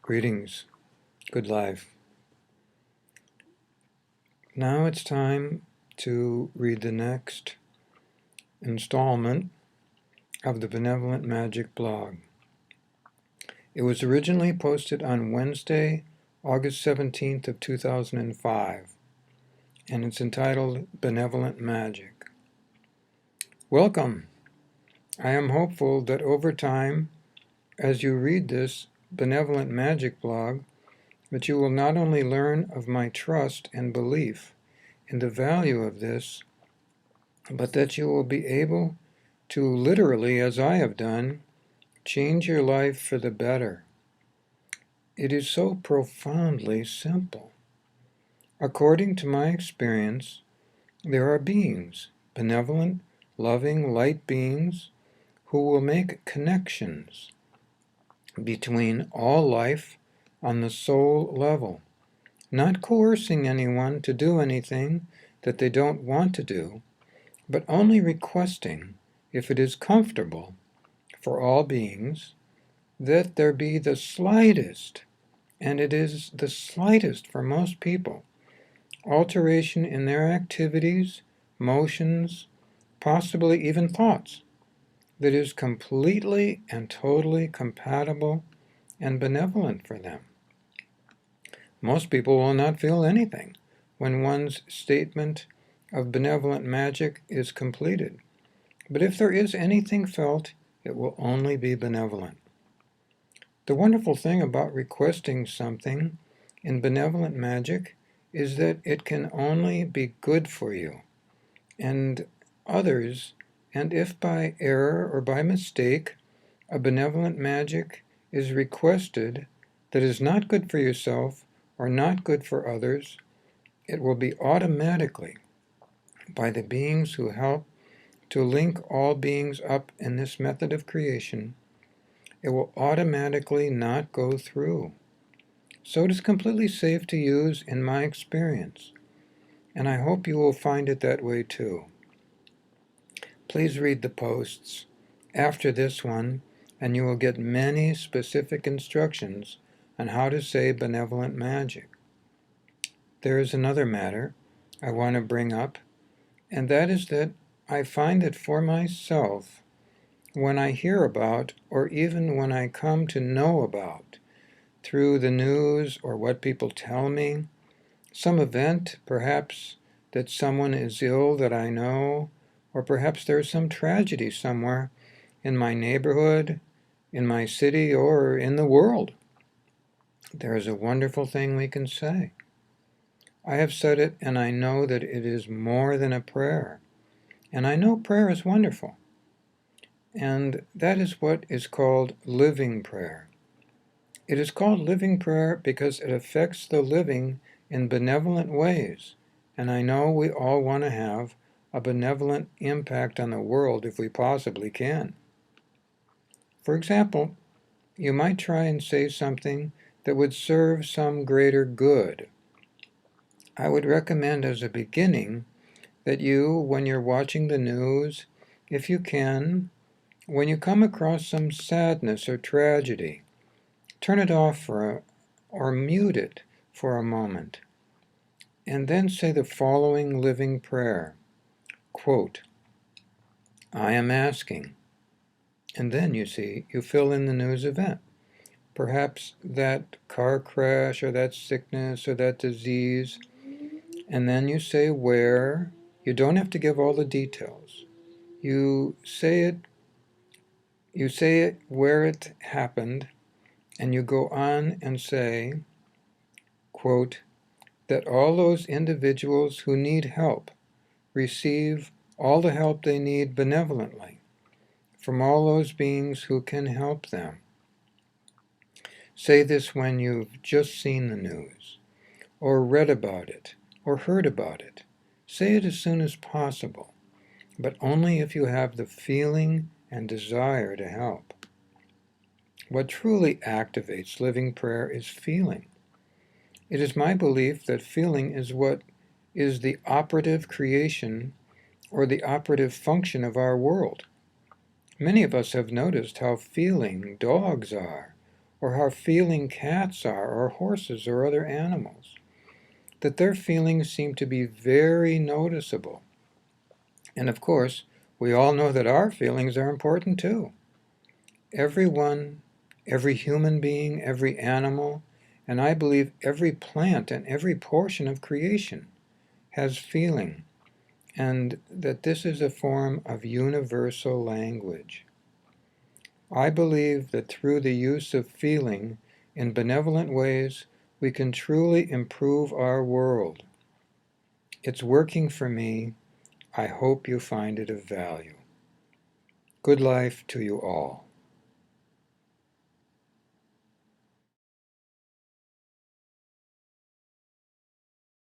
Greetings, good life. Now it's time to read the next installment of the Benevolent Magic blog. It was originally posted on Wednesday, August 17th of 2005, and it's entitled Benevolent Magic. Welcome! I am hopeful that over time, as you read this Benevolent Magic blog, that you will not only learn of my trust and belief in the value of this, but that you will be able to literally, as I have done, change your life for the better. It is so profoundly simple. According to my experience, there are beings, benevolent, loving, light beings, who will make connections between all life on the soul level, not coercing anyone to do anything that they don't want to do, but only requesting, if it is comfortable for all beings, that there be the slightest, and it is the slightest for most people, alteration in their activities, motions, possibly even thoughts, that is completely and totally compatible and benevolent for them. Most people will not feel anything when one's statement of benevolent magic is completed. But if there is anything felt, it will only be benevolent. The wonderful thing about requesting something in benevolent magic is that it can only be good for you and others, and if by error or by mistake a benevolent magic is requested that is not good for yourself or not good for others, it will be automatically, by the beings who help to link all beings up in this method of creation, it will automatically not go through. So it is completely safe to use in my experience, and I hope you will find it that way too. Please read the posts after this one, and you will get many specific instructions on how to say benevolent magic. There is another matter I want to bring up, and that is that I find that for myself, when I hear about, or even when I come to know about, through the news or what people tell me, some event, perhaps that someone is ill that I know, or perhaps there's some tragedy somewhere in my neighborhood, in my city, or in the world, there is a wonderful thing we can say. I have said it, and I know that it is more than a prayer. And I know prayer is wonderful. And that is what is called living prayer. It is called living prayer because it affects the living in benevolent ways. And I know we all want to have a benevolent impact on the world if we possibly can. For example, you might try and say something that would serve some greater good. I would recommend as a beginning that you, when you're watching the news, if you can, when you come across some sadness or tragedy, turn it off or mute it for a moment, and then say the following living prayer, quote, I am asking, and then you fill in the news event. Perhaps that car crash or that sickness or that disease, and then you say where. You don't have to give all the details. You say it where it happened, and you go on and say, quote, that all those individuals who need help receive all the help they need benevolently from all those beings who can help them. Say this when you've just seen the news, or read about it, or heard about it. Say it as soon as possible, but only if you have the feeling and desire to help. What truly activates living prayer is feeling. It is my belief that feeling is what is the operative creation or the operative function of our world. Many of us have noticed how feeling dogs are, or how feeling cats are, or horses, or other animals, that their feelings seem to be very noticeable. And of course, we all know that our feelings are important too. Everyone, every human being, every animal, and I believe every plant and every portion of creation has feeling, and that this is a form of universal language. I believe that through the use of feeling in benevolent ways, we can truly improve our world. It's working for me. I hope you find it of value. Good life to you all.